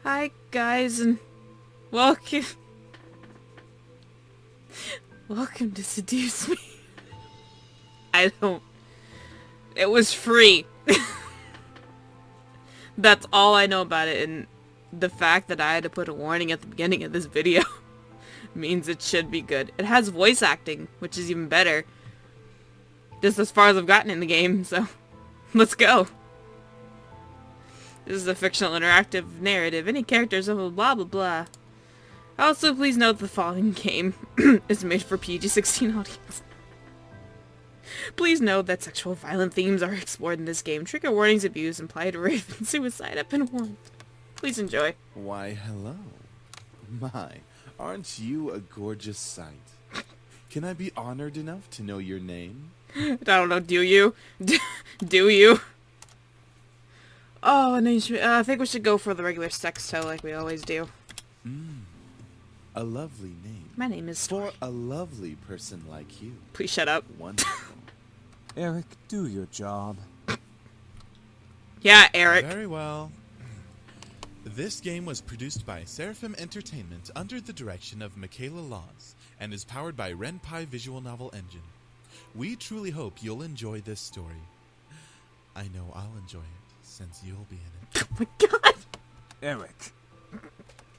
Hi guys and welcome welcome to Seduce Me. It was free. That's all I know about it, and the fact that I had to put a warning at the beginning of this video means it should be good. It has voice acting, which is even better. Just as far as I've gotten in the game, so let's go. This is a fictional interactive narrative. Any characters of blah blah blah. Also, please note the following game is made for PG-16 audience. Please note that sexual violent themes are explored in this game. Trigger warnings, abuse, implied rape, and suicide have been warned. Please enjoy. Why, hello. My, aren't you a gorgeous sight? Can I be honored enough to know your name? I don't know, do you? Do you? Oh, and I think we should go for the regular sexto like we always do. A lovely name. My name is For a lovely person like you. Please shut up. Wonderful. Eric, do your job. Yeah, Eric. Very well. This game was produced by Seraphim Entertainment under the direction of Michaela Laws and is powered by Ren'Py Visual Novel Engine. We truly hope you'll enjoy this story. I know I'll enjoy it, since you'll be in it. Oh my god. Eric.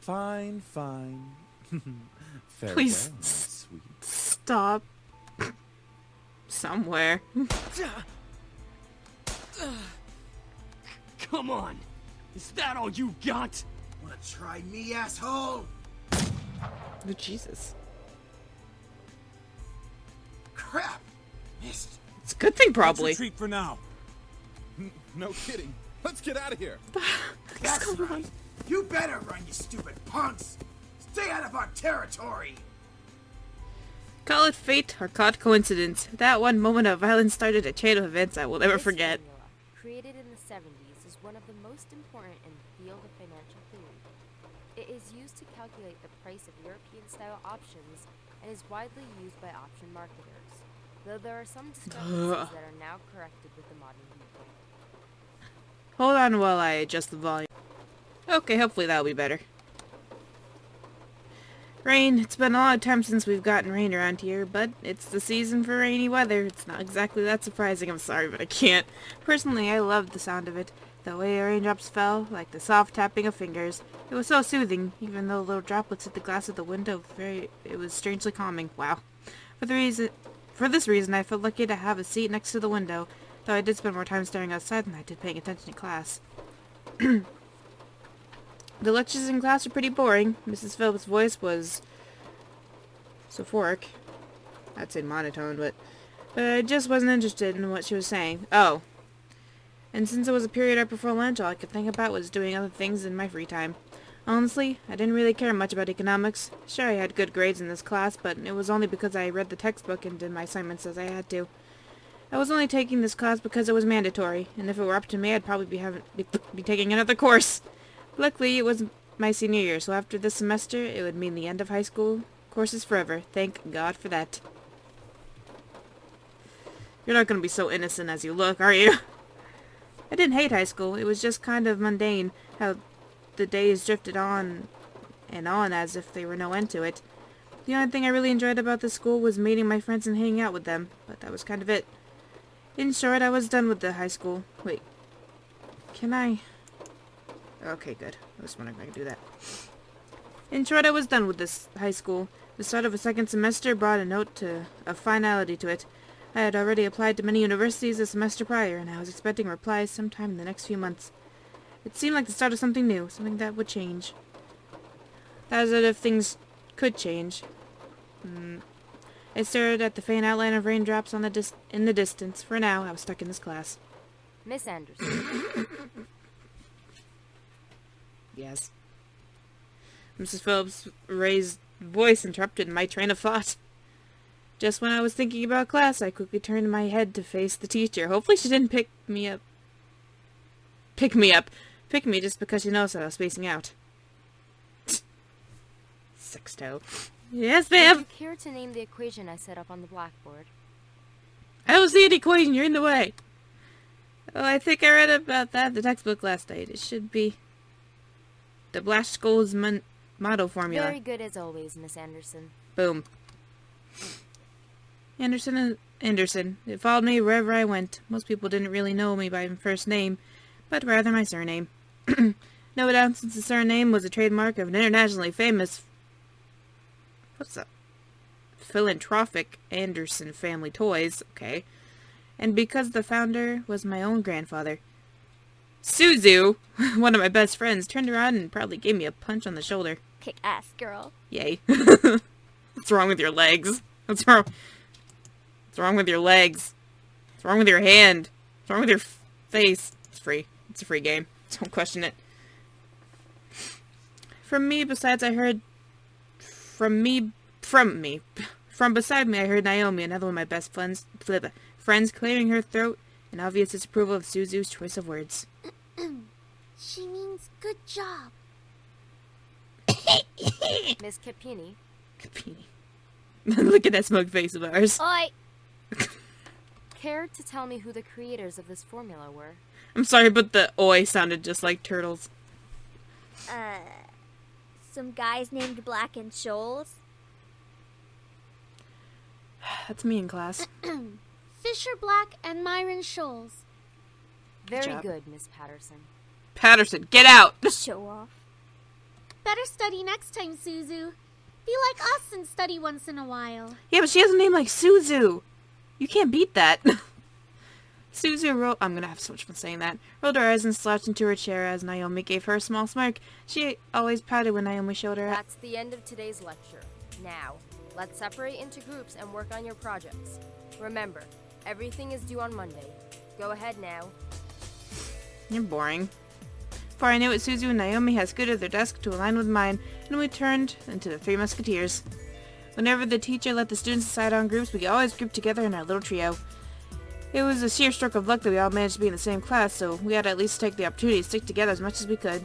Fine, fine. Farewell, Please my sweet. Stop. Somewhere. Come on! Is that all you got? Wanna try me, asshole? Oh, Jesus. Crap! Missed. It's a good thing, probably. Retreat for now. No kidding. Let's get out of here. That's Come right. on. You better run, you stupid punks! Stay out of our territory! Call it fate or caught coincidence. That one moment of violence started a chain of events I will never This forget. formula, created in the 70s, is one of the most important in the field of financial theory. It is used to calculate the price of European-style options and is widely used by option marketers, though there are some discrepancies that are now corrected with the modern viewpoint. Hold on while I adjust the volume. Okay, hopefully that'll be better. Rain. It's been a long time since we've gotten rain around here, but it's the season for rainy weather. It's not exactly that surprising. I'm sorry, but I can't. Personally, I loved the sound of it. The way raindrops fell, like the soft tapping of fingers. It was so soothing, even though little droplets hit the glass of the window. It was strangely calming. Wow. For this reason, I felt lucky to have a seat next to the window, though I did spend more time staring outside than I did paying attention in class. The lectures in class were pretty boring. Mrs. Phillips' voice was sulphuric. I'd say monotone, but I just wasn't interested in what she was saying. Oh. And since it was a period right before lunch, all I could think about was doing other things in my free time. Honestly, I didn't really care much about economics. Sure, I had good grades in this class, but it was only because I read the textbook and did my assignments as I had to. I was only taking this class because it was mandatory, and if it were up to me, I'd probably be taking another course. Luckily, it was my senior year, so after this semester, it would mean the end of high school courses forever. Thank God for that. You're not going to be so innocent as you look, are you? I didn't hate high school. It was just kind of mundane, how the days drifted on and on as if there were no end to it. The only thing I really enjoyed about this school was meeting my friends and hanging out with them, but that was kind of it. In short, I was done with the high school. Wait. Can I... Okay, good. I was wondering if I could do that. In short, I was done with this high school. The start of a second semester brought a note of finality to it. I had already applied to many universities a semester prior, and I was expecting replies sometime in the next few months. It seemed like the start of something new, something that would change. As if things could change. I stared at the faint outline of raindrops in the distance. For now, I was stuck in this class. Miss Anderson. Yes. Mrs. Phillips' raised voice interrupted my train of thought. Just when I was thinking about class, I quickly turned my head to face the teacher. Hopefully she didn't pick me just because she knows that I was spacing out. Sexto. Yes, Would ma'am. you care to name the equation I set up on the blackboard? I don't see an equation. You're in the way. Oh, I think I read about that in the textbook last night. It should be The Black Skull's motto formula. Very good as always, Miss Anderson. Boom. Anderson. It followed me wherever I went. Most people didn't really know me by my first name, but rather my surname. No doubt, since the surname was a trademark of an internationally famous... What's that? Philanthropic Anderson Family Toys. Okay. And because the founder was my own grandfather. Suzu, one of my best friends, turned around and probably gave me a punch on the shoulder. Kick ass, girl. Yay. What's wrong with your legs? What's wrong? What's wrong with your legs? What's wrong with your hand? What's wrong with your face? It's free. It's a free game. Don't question it. From beside me, I heard Naomi, another one of my best friends clearing her throat in obvious disapproval of Suzu's choice of words. She means good job. Miss Capini. Look at that smug face of ours. Oi! Care to tell me who the creators of this formula were? I'm sorry, but the oi sounded just like turtles. Some guys named Black and Shoals. That's me in class. Fisher Black and Myron Shoals. Very job. good, Miss Patterson. Patterson, get out! Show off. Better study next time, Suzu. Be like us and study once in a while. Yeah, but she has a name like Suzu. You can't beat that. Suzu rolled... I'm gonna have so much fun saying that. Rolled her eyes and slouched into her chair as Naomi gave her a small smirk. She always pouted when Naomi showed her... That's the end of today's lecture. Now, let's separate into groups and work on your projects. Remember, everything is due on Monday. Go ahead now. You're boring. Before I knew it, Suzu and Naomi had scooted their desk to align with mine, and we turned into the Three Musketeers. Whenever the teacher let the students decide on groups, we always grouped together in our little trio. It was a sheer stroke of luck that we all managed to be in the same class, so we had to at least take the opportunity to stick together as much as we could.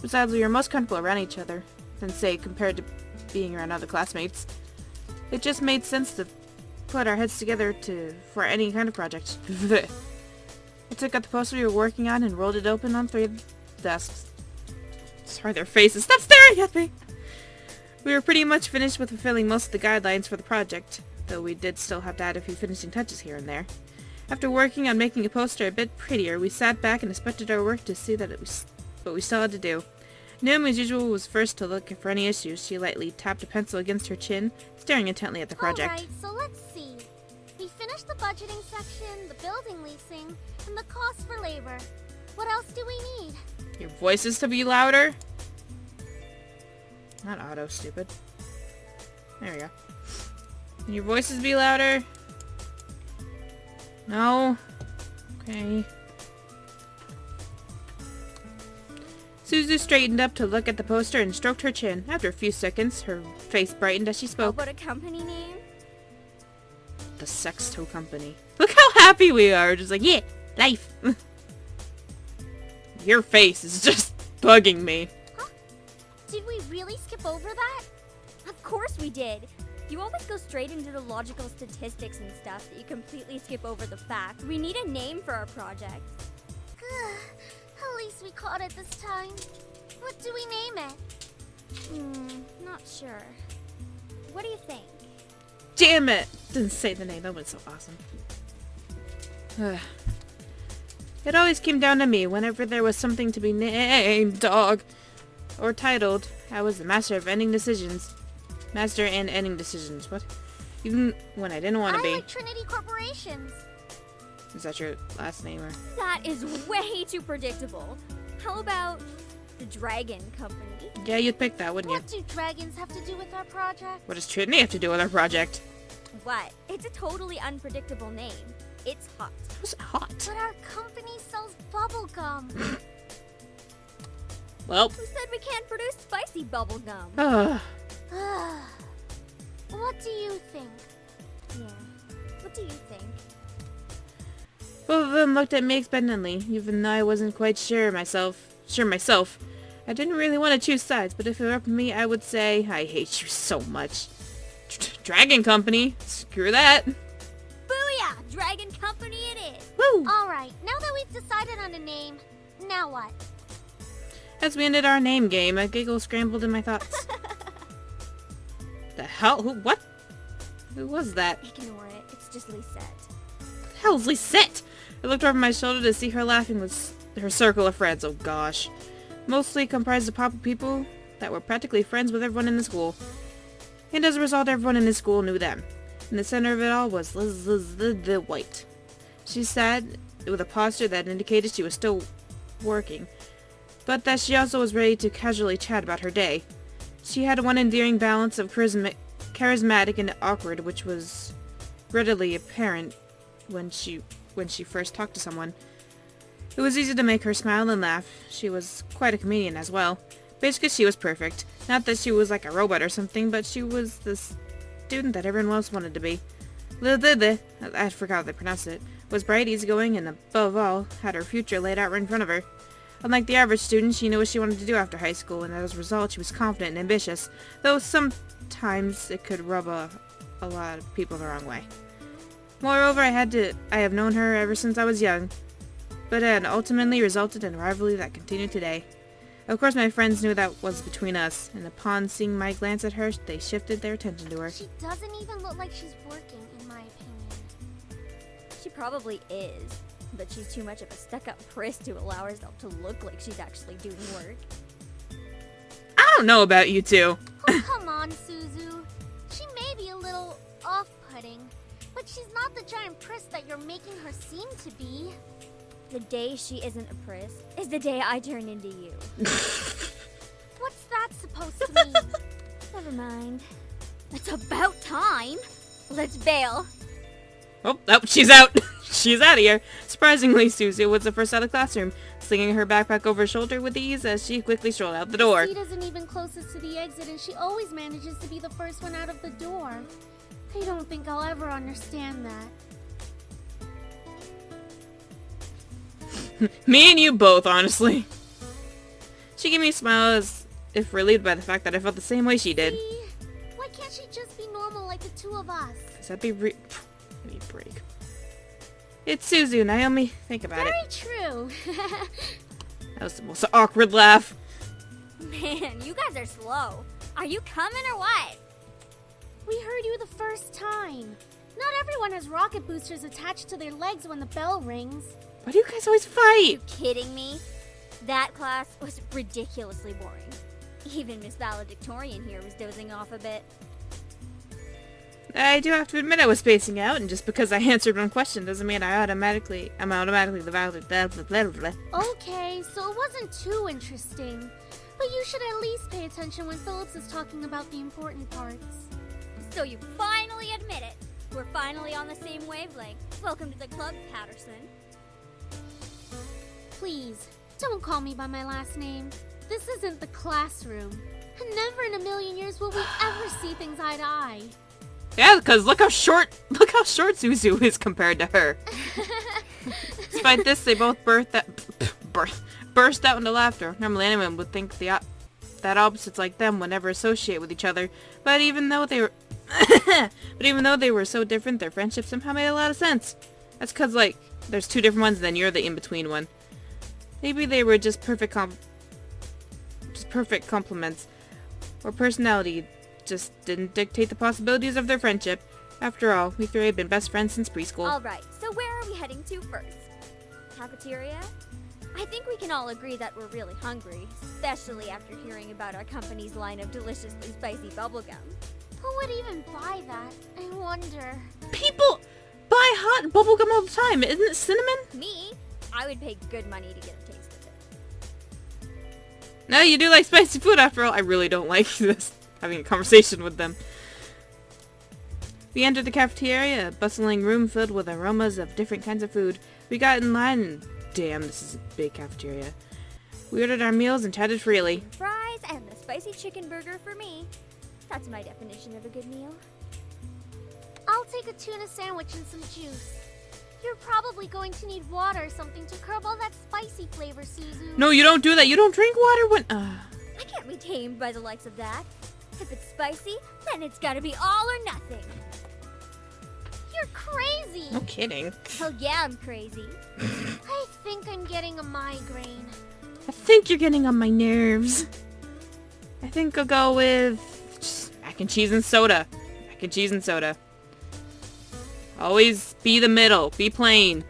Besides, we were most comfortable around each other than, say, compared to being around other classmates. It just made sense to put our heads together for any kind of project. I took out the poster we were working on and rolled it open on 3 desks. Sorry, their faces. Stop staring at me! We were pretty much finished with fulfilling most of the guidelines for the project, though we did still have to add a few finishing touches here and there. After working on making a poster a bit prettier, we sat back and inspected our work to see that it was what we still had to do. Naomi, as usual, was first to look for any issues. She lightly tapped a pencil against her chin, staring intently at the project. Alright, so let's see. We finished the budgeting section, the building leasing, and the cost for labor. What else do we need? Your voice is to be louder? Not auto, stupid. There we go. Can your voices be louder? No? Okay. Suzu straightened up to look at the poster and stroked her chin. After a few seconds, her face brightened as she How spoke. about a company name? The Sexto Company. Look how happy we are. Just like, yeah, life. Your face is just bugging me. Huh? Did we really skip over that? Of course we did. You always go straight into the logical statistics and stuff that you completely skip over the facts. We need a name for our project. At least we caught it this time. What do we name it? Not sure. What do you think? Damn it! Didn't say the name. That was so awesome. It always came down to me whenever there was something to be named, dog, or titled. I was the master of ending decisions. Master and ending decisions. What? Even when I didn't want to be. I like Trinity Corporations. Is that your last name or? That is way too predictable. How about the Dragon Company? Yeah, you'd pick that, wouldn't you? What do dragons have to do with our project? What does Trinity have to do with our project? What? It's a totally unpredictable name. It's hot. What's hot? But our company sells bubblegum. Well. Who said we can't produce spicy bubblegum? What do you think? Yeah. What do you think? Both of them looked at me expectantly, even though I wasn't quite sure myself. I didn't really want to choose sides, but if it were up to me, I would say, I hate you so much. Dragon Company? Screw that. Booyah! Dragon Company it is! Woo! Alright, now that we've decided on a name, now what? As we ended our name game, a giggle scrambled in my thoughts. The hell? Who? What? Who was that? Ignore it. It's just Lisette. The hell's Lisette? I looked over my shoulder to see her laughing with her circle of friends. Oh gosh. Mostly comprised of pop people that were practically friends with everyone in the school. And as a result, everyone in the school knew them. In the center of it all was the White. She sat with a posture that indicated she was still working, but that she also was ready to casually chat about her day. She had one endearing balance of charismatic and awkward, which was readily apparent when she first talked to someone. It was easy to make her smile and laugh. She was quite a comedian as well. Basically, she was perfect. Not that she was like a robot or something, but she was the student that everyone else wanted to be. I forgot how they pronounced it. Was bright, easygoing, and above all, had her future laid out right in front of her. Unlike the average student, she knew what she wanted to do after high school, and as a result, she was confident and ambitious, though sometimes it could rub a lot of people the wrong way. Moreover, I have known her ever since I was young, but it had ultimately resulted in a rivalry that continued today. Of course, my friends knew that was between us, and upon seeing my glance at her, they shifted their attention to her. She doesn't even look like she's working, in my opinion. She probably is, but she's too much of a stuck-up priss to allow herself to look like she's actually doing work. I don't know about you two. Oh, come on, Suzu. She may be a little off-putting, but she's not the giant priss that you're making her seem to be. The day she isn't a priss is the day I turn into you. What's that supposed to mean? Never mind. It's about time. Let's bail. Oh, she's out. She's out of here. Surprisingly, Suzu was the first out of the classroom, slinging her backpack over her shoulder with ease as she quickly strolled out the door. She isn't even closest to the exit, and she always manages to be the first one out of the door. I don't think I'll ever understand that. Me and you both, honestly. She gave me a smile as if relieved by the fact that I felt the same way she did. See? Why can't she just be normal like the two of us? Cause that'd be Give me a break. It's Suzu, Naomi. Think about Very it. true. That was the most awkward laugh. Man, you guys are slow. Are you coming or what? We heard you the first time. Not everyone has rocket boosters attached to their legs when the bell rings. Why do you guys always fight? You kidding me? That class was ridiculously boring. Even Miss Valedictorian here was dozing off a bit. I do have to admit I was spacing out, and just because I answered one question doesn't mean I'm automatically the valid. Okay, so it wasn't too interesting. But you should at least pay attention when Phillips is talking about the important parts. So you finally admit it. We're finally on the same wavelength. Welcome to the club, Patterson. Please, don't call me by my last name. This isn't the classroom. And never in a million years will we ever see things eye to eye. Yeah, because look how short Suzu is compared to her. Despite this, they both burst out into laughter. Normally anyone would think that opposites like them would never associate with each other. But even though they were so different, their friendship somehow made a lot of sense. That's because, like, there's two different ones and then you're the in-between one. Maybe they were just perfect complements. Or personality just didn't dictate the possibilities of their friendship. After all, we three had been best friends since preschool. Alright, so where are we heading to first? Cafeteria? I think we can all agree that we're really hungry, especially after hearing about our company's line of deliciously spicy bubblegum. Who would even buy that? I wonder. People buy hot bubblegum all the time. Isn't it cinnamon? Me? I would pay good money to get a taste of it. No, you do like spicy food after all. I really don't like this, having a conversation with them. We entered the cafeteria, a bustling room filled with aromas of different kinds of food. We got in line and damn, this is a big cafeteria. We ordered our meals and chatted freely. Fries and the spicy chicken burger for me. That's my definition of a good meal. I'll take a tuna sandwich and some juice. You're probably going to need water or something to curb all that spicy flavor, Suzu. No, you don't do that. You don't drink water when... I can't be tamed by the likes of that. If it's spicy, then it's gotta be all or nothing. You're crazy. No kidding. Hell yeah, I'm crazy. I think I'm getting a migraine. I think you're getting on my nerves. I think I'll go with just mac and cheese and soda. Mac and cheese and soda. Always be the middle. Be plain.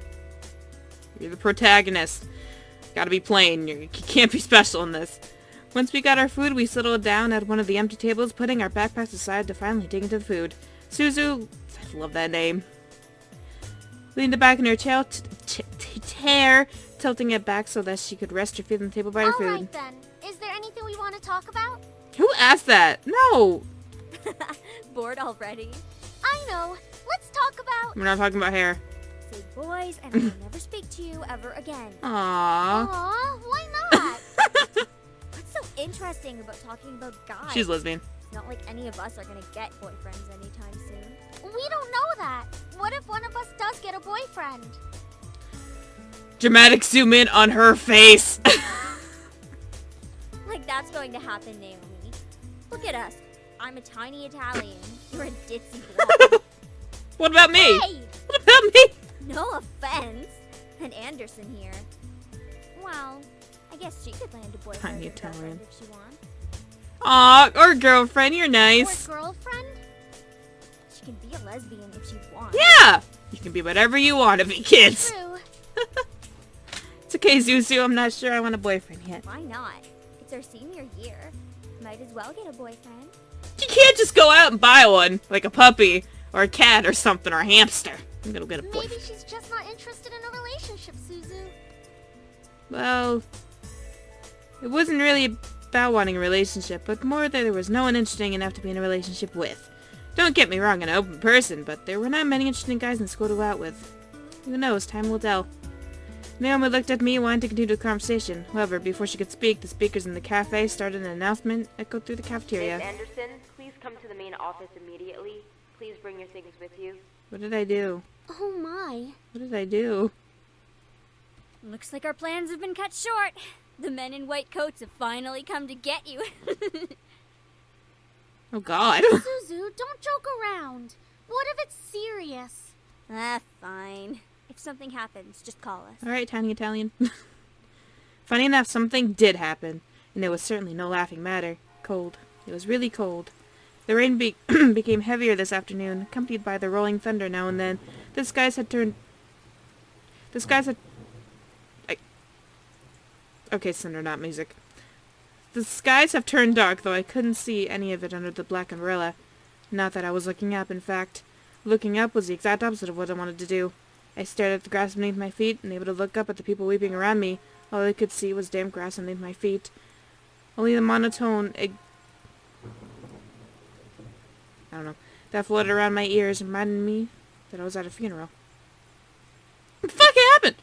You're the protagonist. Gotta be plain. You can't be special in this. Once we got our food, we settled down at one of the empty tables, putting our backpacks aside to finally dig into the food. Suzu, I love that name, leaned back in her chair, tilting it back so that she could rest her feet on the table by her food. Alright then. Is there anything we want to talk about? Who asked that? No! Bored already? I know. Let's talk about... We're not talking about hair. Say boys, and I will never speak to you ever again. Aww. Aw, why not? What's so interesting about talking about guys? She's lesbian. It's not like any of us are gonna get boyfriends anytime soon. We don't know that. What if one of us does get a boyfriend? Dramatic zoom in on her face. Like that's going to happen, Naomi. Look at us. I'm a tiny Italian. You're a ditzy blonde. What about me? Hey! What about me? No offense. And Anderson here. Well, I guess she could land a boyfriend Tiny or girlfriend Italian. if she wants. Aw, or girlfriend, you're nice. Or girlfriend? She can be a lesbian if she wants. Yeah! You can be whatever you want to be, kids. True. It's okay, Zuzu, I'm not sure I want a boyfriend yet. Why not? It's our senior year. Might as well get a boyfriend. You can't just go out and buy one, like a puppy, or a cat, or something, or a hamster. I'm gonna get a Maybe boyfriend. she's just not interested in a relationship, Suzu. Well, it wasn't really about wanting a relationship, but more that there was no one interesting enough to be in a relationship with. Don't get me wrong, I'm an open person, but there were not many interesting guys in school to go out with. Who knows, time will tell. Naomi looked at me, wanting to continue the conversation. However, before she could speak, the speakers in the cafe started an announcement echoed through the cafeteria. Miss Anderson, please come to the main office immediately. Please bring your things with you. What did I do? Oh my. What did I do? Looks like our plans have been cut short. The men in white coats have finally come to get you. Oh god. Suzu, don't joke around. What if it's serious? Fine. If something happens, just call us. Alright, tiny Italian. Funny enough, something did happen, and it was certainly no laughing matter. Cold. It was really cold. The rain became heavier this afternoon, accompanied by the rolling thunder now and then. The skies had... Okay, thunder, not music. The skies have turned dark, though I couldn't see any of it under the black umbrella. Not that I was looking up, in fact. Looking up was the exact opposite of what I wanted to do. I stared at the grass beneath my feet, unable to look up at the people weeping around me. All I could see was damp grass underneath my feet. Only the monotone that floated around my ears reminded me that I was at a funeral. What the fuck happened?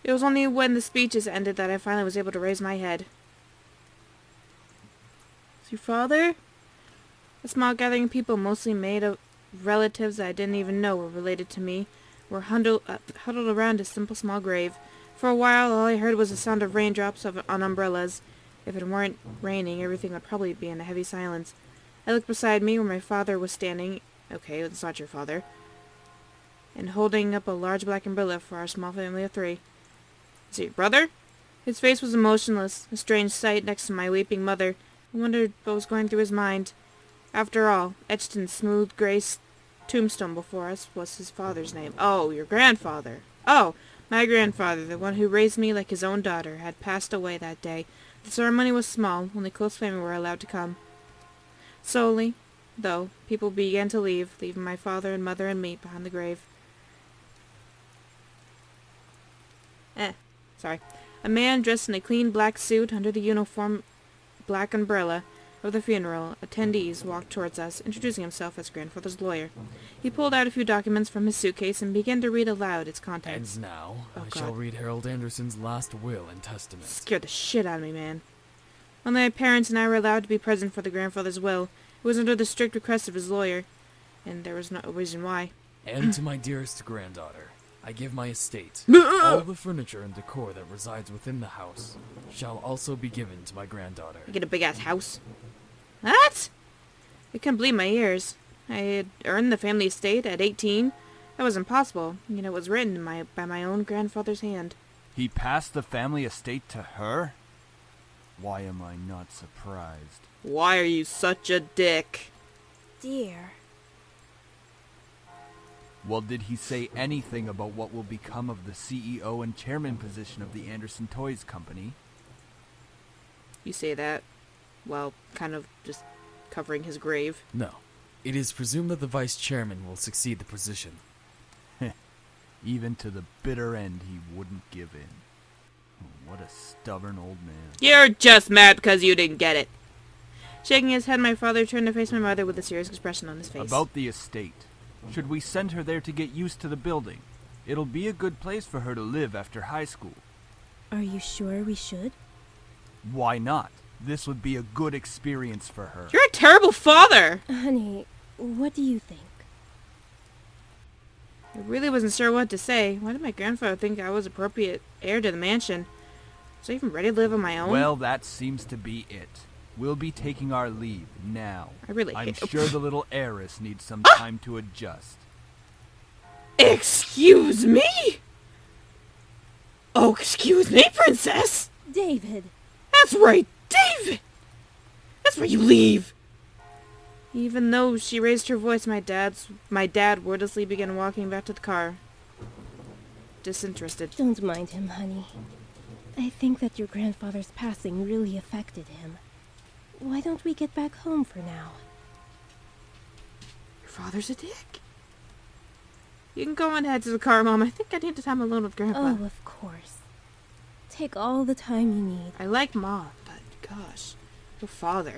It was only when the speeches ended that I finally was able to raise my head. Is your father? A small gathering of people, mostly made of relatives that I didn't even know were related to me, were huddled around a simple small grave. For a while, all I heard was the sound of raindrops on umbrellas. If it weren't raining, everything would probably be in a heavy silence. I looked beside me where my father was standing. Okay, it's not your father. And holding up a large black umbrella for our small family of 3. Is it your brother? His face was emotionless, a strange sight next to my weeping mother. I wondered what was going through his mind. After all, etched in smooth gray tombstone before us was his father's name. Oh, your grandfather. Oh, my grandfather, the one who raised me like his own daughter, had passed away that day. The ceremony was small, only close family were allowed to come. Slowly, though, people began to leave, leaving my father and mother and me behind the grave. Sorry. A man dressed in a clean black suit under the uniform black umbrella of the funeral attendees walked towards us, introducing himself as grandfather's lawyer. He pulled out a few documents from his suitcase and began to read aloud its contents. And now, Oh, I shall God. read Harold Anderson's last will and testament. Scared the shit out of me, man. Only my parents and I were allowed to be present for the grandfather's will. It was under the strict request of his lawyer, and there was no reason why. And to my dearest granddaughter, I give my estate. All the furniture and decor that resides within the house shall also be given to my granddaughter. I get a big-ass house. What? I couldn't believe my ears. I had earned the family estate at 18. That was impossible. You know, it was written by my own grandfather's hand. He passed the family estate to her? Why am I not surprised? Why are you such a dick? Dear. Well, did he say anything about what will become of the CEO and chairman position of the Anderson Toys Company? You say that while kind of just covering his grave. No. It is presumed that the vice chairman will succeed the position. Even to the bitter end, he wouldn't give in. Oh, what a stubborn old man. You're just mad because you didn't get it. Shaking his head, my father turned to face my mother with a serious expression on his face. About the estate. Should we send her there to get used to the building? It'll be a good place for her to live after high school. Are you sure we should? Why not? This would be a good experience for her. You're a terrible father! Honey, what do you think? I really wasn't sure what to say. Why did my grandfather think I was appropriate heir to the mansion? Was I even ready to live on my own? Well, that seems to be it. We'll be taking our leave now. I'm sure the little heiress needs some time to adjust. Excuse me? Oh, excuse me, princess? David. That's right, David! That's where you leave! Even though she raised her voice, my dad wordlessly began walking back to the car. Disinterested. Don't mind him, honey. I think that your grandfather's passing really affected him. Why don't we get back home for now? Your father's a dick. You can go on ahead to the car, Mom. I think I need time alone with Grandpa. Oh, of course. Take all the time you need. I like Mom, but gosh, your father.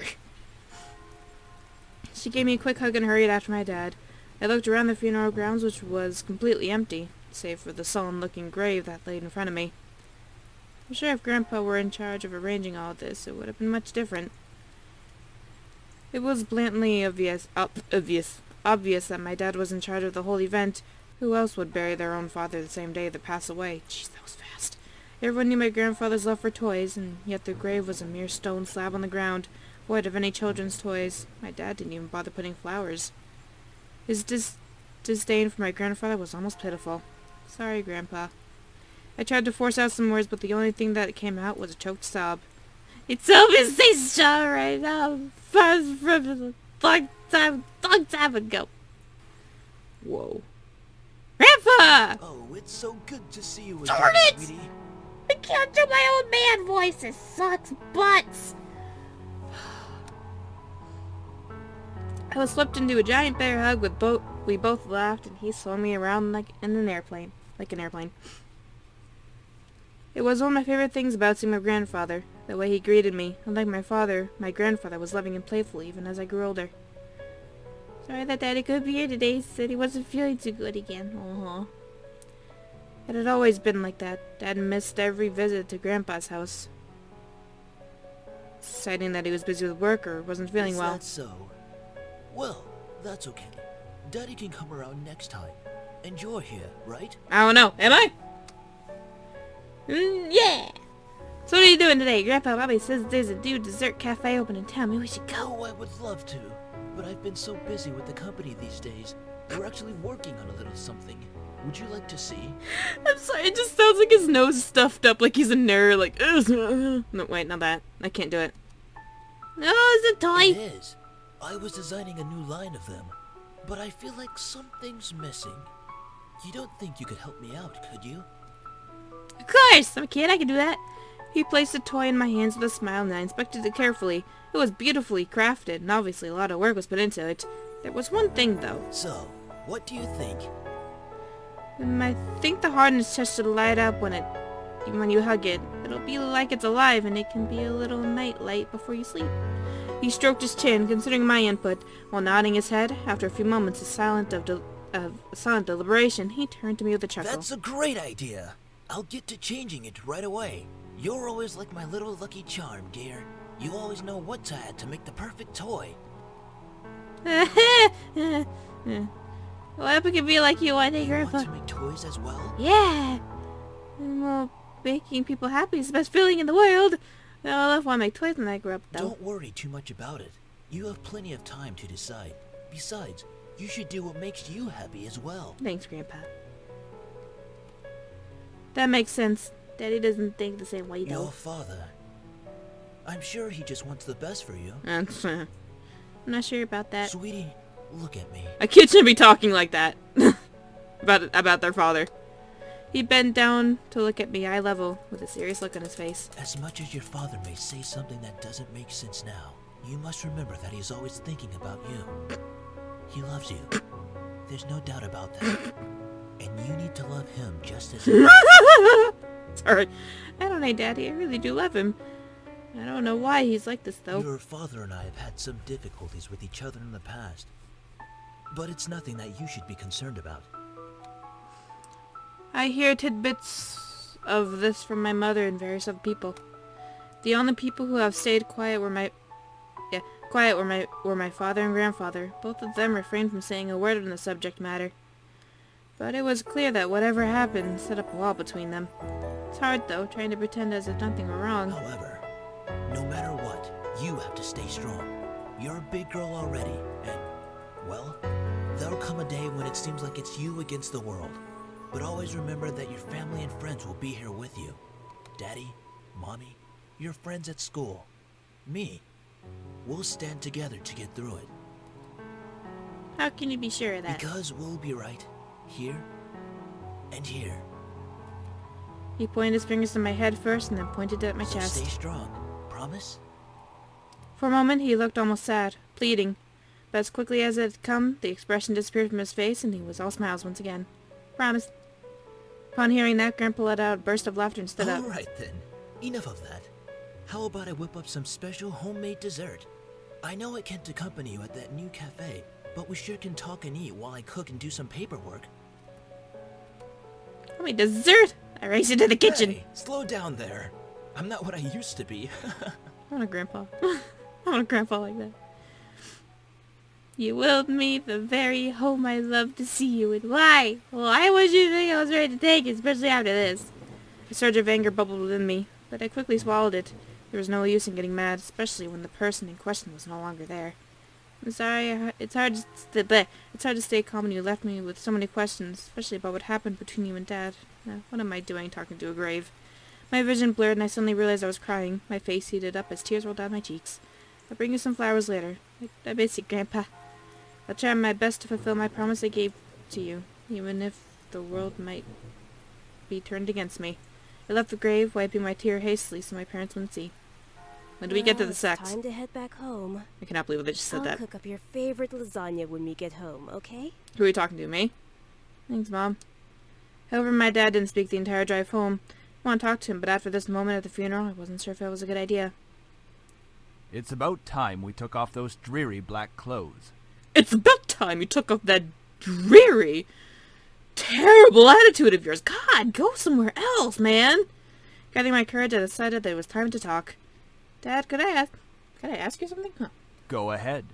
She gave me a quick hug and hurried after my dad. I looked around the funeral grounds, which was completely empty, save for the sullen-looking grave that laid in front of me. I'm sure if Grandpa were in charge of arranging all this, it would have been much different. It was blatantly obvious that my dad was in charge of the whole event. Who else would bury their own father the same day they pass away? Jeez, that was fast. Everyone knew my grandfather's love for toys, and yet their grave was a mere stone slab on the ground, void of any children's toys. My dad didn't even bother putting flowers. His disdain for my grandfather was almost pitiful. Sorry, Grandpa. I tried to force out some words, but the only thing that came out was a choked sob. It's obviously shot right now. From a long time ago. Whoa. Grandpa! Oh, it's so good to see you Darn again, it! sweetie. I can't do my old man voice. It sucks butts. I was swept into a giant bear hug with we both laughed, and he swung me around like an airplane. It was one of my favorite things about seeing my grandfather, the way he greeted me. Unlike my father, my grandfather was loving and playful even as I grew older. Sorry that Daddy couldn't be here today. He said he wasn't feeling too good again. It had always been like that. Dad missed every visit to Grandpa's house, citing that he was busy with work or wasn't feeling well. Is that so? Well, that's okay. Daddy can come around next time. And you're here, right? I don't know. Am I? Yeah! So what are you doing today? Grandpa Bobby says there's a new dessert cafe open in town. Maybe we should go. Oh, I would love to. But I've been so busy with the company these days. We're actually working on a little something. Would you like to see? I'm sorry, it just sounds like his nose is stuffed up like he's a nerd, like, no, wait, not that. I can't do it. No, it's a toy! It is. I was designing a new line of them, but I feel like something's missing. You don't think you could help me out, could you? Of course! I'm a kid, I can do that. He placed a toy in my hands with a smile, and I inspected it carefully. It was beautifully crafted, and obviously a lot of work was put into it. There was one thing, though. So, what do you think? I think the hardness touch should light up when you hug it. It'll be like it's alive, and it can be a little night light before you sleep. He stroked his chin, considering my input, while nodding his head. After a few moments of silent deliberation, he turned to me with a chuckle. That's a great idea. I'll get to changing it right away. You're always like my little lucky charm, dear. You always know what to add to make the perfect toy. Well, I hope it can be like you one day, Grandpa. You want to make toys as well? Yeah! Well, making people happy is the best feeling in the world. I'll love when I make toys when I grow up, though. Don't worry too much about it. You have plenty of time to decide. Besides, you should do what makes you happy as well. Thanks, Grandpa. That makes sense. Daddy doesn't think the same way, though. Your father. I'm sure he just wants the best for you. I'm not sure about that. Sweetie, look at me. A kid shouldn't be talking like that. about their father. He bent down to look at me eye level with a serious look on his face. As much as your father may say something that doesn't make sense now, you must remember that he's always thinking about you. He loves you. There's no doubt about that. And you need to love him just as he Sorry. I don't know, Daddy. I really do love him. I don't know why he's like this, though. Your father and I have had some difficulties with each other in the past. But it's nothing that you should be concerned about. I hear tidbits of this from my mother and various other people. The only people who have stayed quiet were my father and grandfather. Both of them refrained from saying a word on the subject matter. But it was clear that whatever happened set up a wall between them. It's hard, though, trying to pretend as if nothing were wrong. However, no matter what, you have to stay strong. You're a big girl already, and, well, there'll come a day when it seems like it's you against the world. But always remember that your family and friends will be here with you. Daddy, Mommy, your friends at school, me. We'll stand together to get through it. How can you be sure of that? Because we'll be right here and here. He pointed his fingers to my head first and then pointed at my chest. Stay strong. Promise? For a moment, he looked almost sad, pleading. But as quickly as it had come, the expression disappeared from his face and he was all smiles once again. Promise. Upon hearing that, Grandpa let out a burst of laughter and stood up. All right, then. Enough of that. How about I whip up some special homemade dessert? I know I can't accompany you at that new cafe, but we sure can talk and eat while I cook and do some paperwork. Homemade dessert? I raced into the kitchen. Hey, slow down there. I'm not what I used to be. I want a grandpa. I want a grandpa like that. You willed me the very home I love to see you in. Why? Why would you think I was ready to take it, especially after this? A surge of anger bubbled within me, but I quickly swallowed it. There was no use in getting mad, especially when the person in question was no longer there. I'm sorry, it's hard to stay calm when you left me with so many questions, especially about what happened between you and Dad. Now, what am I doing talking to a grave? My vision blurred and I suddenly realized I was crying. My face heated up as tears rolled down my cheeks. I'll bring you some flowers later. I miss you, Grandpa. I'll try my best to fulfill my promise I gave to you, even if the world might be turned against me. I left the grave, wiping my tear hastily so my parents wouldn't see. When do we get to the sex? Time to head back home. I cannot believe they just said that. I'll cook up your favorite lasagna when we get home, okay? Who are you talking to, me? Thanks, Mom. However, my dad didn't speak the entire drive home. I want to talk to him, but after this moment at the funeral, I wasn't sure if it was a good idea. It's about time we took off those dreary black clothes. It's about time you took off that dreary, terrible attitude of yours. God, go somewhere else, man. Gathering my courage, I decided that it was time to talk. Dad, could I ask you something? Huh. Go ahead.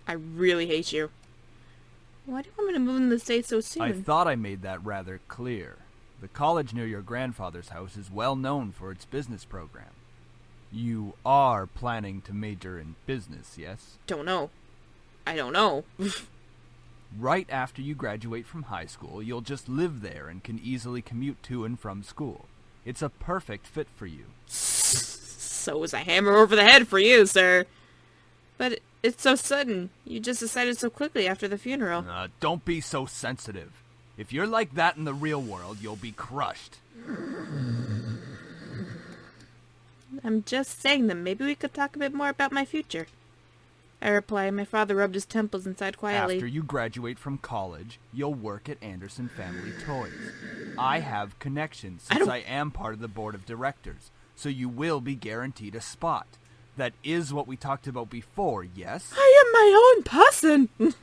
I really hate you. Why do you want me to move in the States so soon? I thought I made that rather clear. The college near your grandfather's house is well known for its business program. You are planning to major in business, yes? Don't know. I don't know. Right after you graduate from high school, you'll just live there and can easily commute to and from school. It's a perfect fit for you. So is a hammer over the head for you, sir. But it's so sudden. You just decided so quickly after the funeral. Don't be so sensitive. If you're like that in the real world, you'll be crushed. I'm just saying that maybe we could talk a bit more about my future. I replied. My father rubbed his temples and sighed quietly. After you graduate from college, you'll work at Anderson Family Toys. I have connections since I am part of the board of directors, so you will be guaranteed a spot. That is what we talked about before, yes? I am my own person!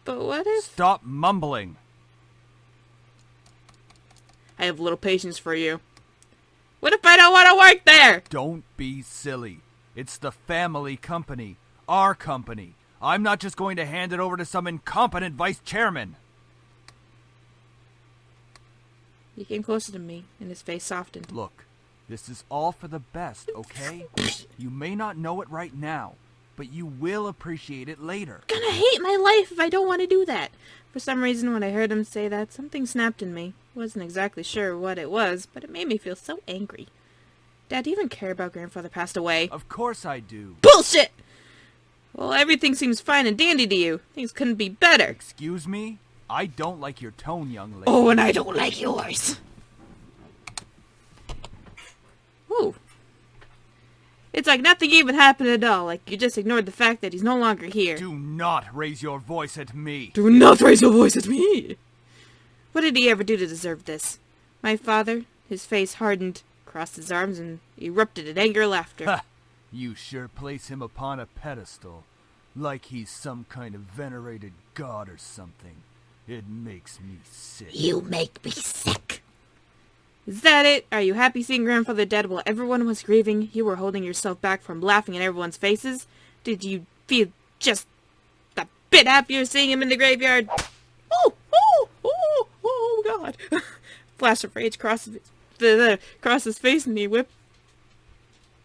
But what if... Stop mumbling! I have little patience for you. What if I don't want to work there? Don't be silly. It's the family company. Our company. I'm not just going to hand it over to some incompetent vice chairman. He came closer to me, and his face softened. Look, this is all for the best, okay? You may not know it right now, but you will appreciate it later. I'm gonna hate my life if I don't want to do that. For some reason, when I heard him say that, something snapped in me. Wasn't exactly sure what it was, but it made me feel so angry. Dad, do you even care about grandfather passed away? Of course I do. Bullshit! Well, everything seems fine and dandy to you. Things couldn't be better. Excuse me? I don't like your tone, young lady. Oh, and I don't like yours. Ooh. It's like nothing even happened at all, like you just ignored the fact that he's no longer here. Do not raise your voice at me. Do not raise your voice at me! What did he ever do to deserve this? My father, his face hardened, crossed his arms, and erupted in anger laughter. Ha! You sure place him upon a pedestal, like he's some kind of venerated god or something. It makes me sick. You make me sick. Is that it? Are you happy seeing grandfather dead while everyone was grieving? You were holding yourself back from laughing in everyone's faces? Did you feel just a bit happier seeing him in the graveyard? Oh, God. Flash of rage crosses his face and he whipped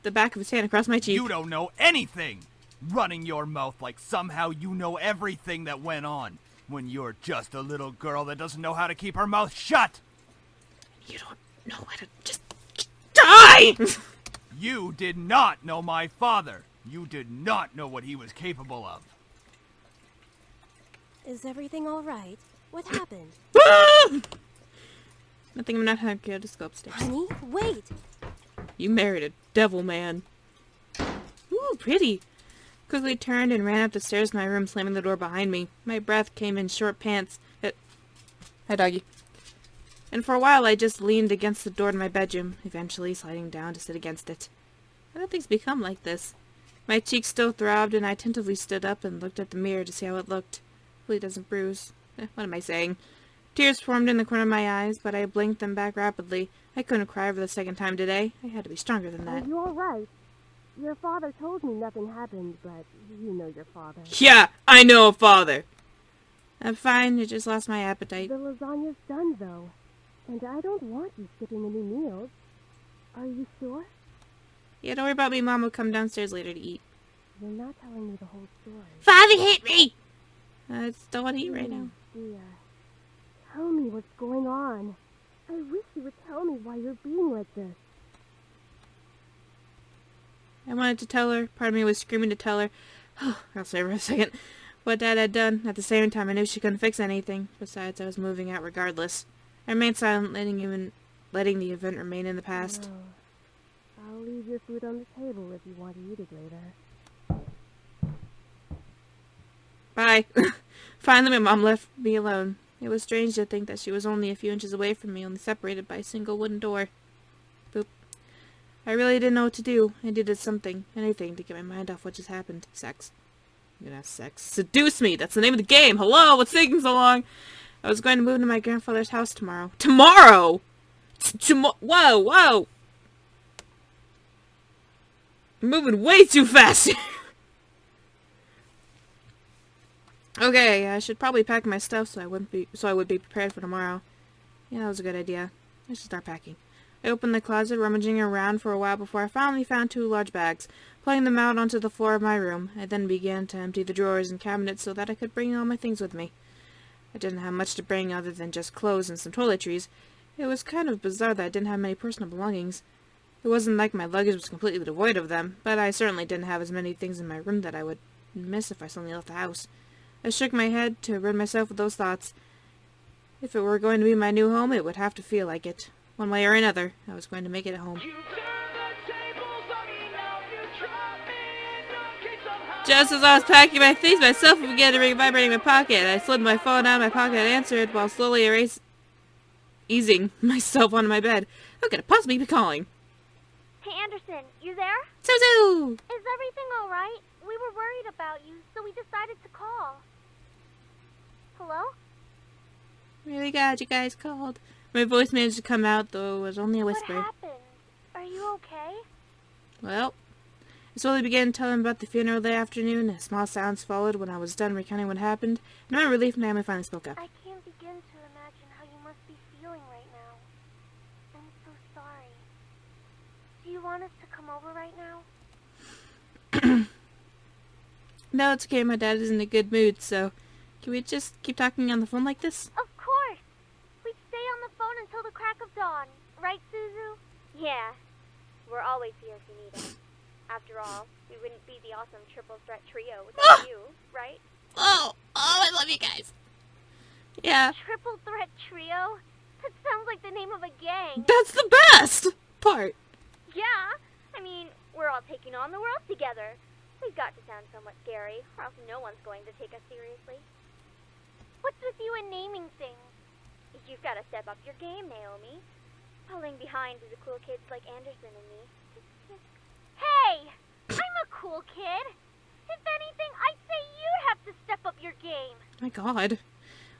the back of his hand across my cheek. You don't know anything! Running your mouth like somehow you know everything that went on, when you're just a little girl that doesn't know how to keep her mouth shut! You don't know how to just die! You did not know my father! You did not know what he was capable of. Is everything all right? What happened? Nothing, I'm not having to go upstairs. Honey, wait! You married a devil man. Ooh, pretty. Quickly turned and ran up the stairs to my room, slamming the door behind me. My breath came in short pants. Hi, doggy. And for a while I just leaned against the door to my bedroom, eventually sliding down to sit against it. How did things become like this? My cheeks still throbbed, and I tentatively stood up and looked at the mirror to see how it looked. Hopefully it doesn't bruise. What am I saying? Tears formed in the corner of my eyes, but I blinked them back rapidly. I couldn't cry for the second time today. I had to be stronger than that. Are you all right? Your father told me nothing happened, but you know your father. Yeah, I know a father. I'm fine. I just lost my appetite. The lasagna's done, though. And I don't want you skipping any meals. Are you sure? Yeah, don't worry about me. Mom will come downstairs later to eat. You're not telling me the whole story. Father hit me! I still want to eat right now. Dear, tell me what's going on. I wish you would tell me why you're being like this. I wanted to tell her. Part of me was screaming to tell her. I'll say for a second. What Dad had done. At the same time, I knew she couldn't fix anything. Besides, I was moving out regardless. I remained silent, letting the event remain in the past. No. I'll leave your food on the table if you want to eat it later. Bye. Finally, my mom left me alone. It was strange to think that she was only a few inches away from me, only separated by a single wooden door. Boop. I really didn't know what to do. I needed something, anything, to get my mind off what just happened. Sex. I'm gonna have sex. Seduce me! That's the name of the game! Hello! What's taking so long? I was going to move to my grandfather's house tomorrow. Tomorrow?! Whoa! I'm moving way too fast! Okay, I should probably pack my stuff so I would be prepared for tomorrow. Yeah, that was a good idea. I should start packing. I opened the closet, rummaging around for a while before I finally found 2 large bags, pulling them out onto the floor of my room. I then began to empty the drawers and cabinets so that I could bring all my things with me. I didn't have much to bring other than just clothes and some toiletries. It was kind of bizarre that I didn't have many personal belongings. It wasn't like my luggage was completely devoid of them, but I certainly didn't have as many things in my room that I would miss if I suddenly left the house. I shook my head to rid myself of those thoughts. If it were going to be my new home, it would have to feel like it. One way or another, I was going to make it a home. Just as I was packing my things, my cell phone began to ring, vibrating in my pocket. I slid my phone out of my pocket and answered while slowly easing myself onto my bed. Who could it possibly be calling? Hey, Anderson, you there? Suzu! Is everything alright? We were worried about you, so we decided to call. Hello? Really glad you guys called. My voice managed to come out, though it was only a whisper. What happened? Are you okay? Well, I slowly began telling about the funeral that afternoon. Small sounds followed when I was done recounting what happened, and my relief Naomi finally spoke up. I can't begin to imagine how you must be feeling right now. I'm so sorry. Do you want us to come over right now? No, it's okay. My dad is in a good mood, so can we just keep talking on the phone like this? Of course! We'd stay on the phone right, Suzu? Yeah. We're always here if you need us. After all, we wouldn't be the awesome triple threat trio without you, right? Oh, I love you guys. Yeah. Triple threat trio? That sounds like the name of a gang. That's the best part. Yeah. I mean, we're all taking on the world together. We've got to sound somewhat scary, or else no one's going to take us seriously. What's with you and naming things? You've got to step up your game, Naomi. Falling behind the cool kids like Anderson and me. Hey! I'm a cool kid. If anything, I'd say you'd have to step up your game. My god.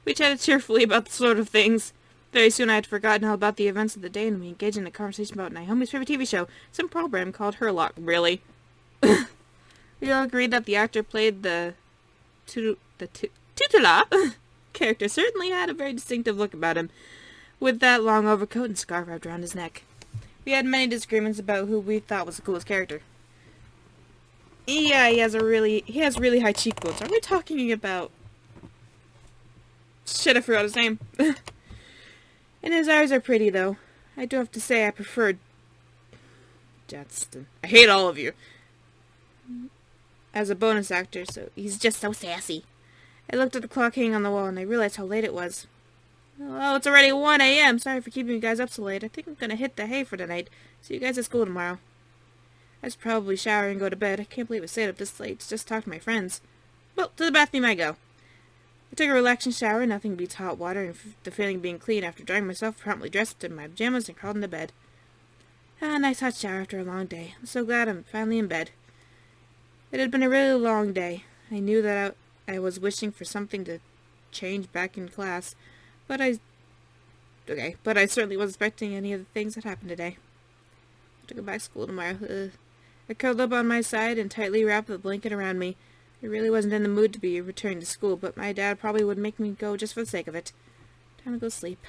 We chatted cheerfully about the sort of things. Very soon I had forgotten all about the events of the day, and we engaged in a conversation about Naomi's favorite TV show, some program called Herlock. Really? We all agreed that the actor played the Tutela character certainly had a very distinctive look about him, with that long overcoat and scarf wrapped around his neck. We had many disagreements about who we thought was the coolest character. Yeah, he has really high cheekbones. Are we talking about... Shit, I forgot his name. And his eyes are pretty, though. I do have to say I preferred... Jetston. I hate all of you. As a bonus actor, so he's just so sassy. I looked at the clock hanging on the wall, and I realized how late it was. Oh, it's already 1 a.m. Sorry for keeping you guys up so late. I think I'm gonna hit the hay for tonight. See you guys at school tomorrow. I should probably shower and go to bed. I can't believe I stayed up this late to just talk to my friends. Well, to the bathroom I go. I took a relaxing shower. Nothing beats hot water, and the feeling of being clean after drying myself, promptly dressed in my pajamas and crawled into bed. Ah, nice hot shower after a long day. I'm so glad I'm finally in bed. It had been a really long day. I knew that I was wishing for something to change back in class, but I certainly wasn't expecting any of the things that happened today. I have to go back to school tomorrow. I curled up on my side and tightly wrapped the blanket around me. I really wasn't in the mood to be returning to school, but my dad probably would make me go just for the sake of it. Time to go sleep.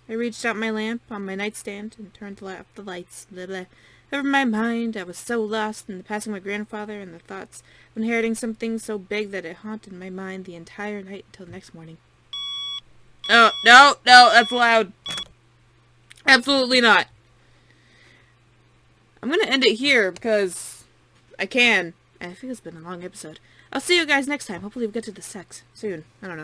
I reached out my lamp on my nightstand and turned off the lights. Blah, blah. Over my mind, I was so lost in the passing of my grandfather and the thoughts of inheriting something so big that it haunted my mind the entire night until the next morning. Oh, no, that's loud. Absolutely not. I'm gonna end it here because I can. I think it's been a long episode. I'll see you guys next time. Hopefully we'll get to the sex soon. I don't know.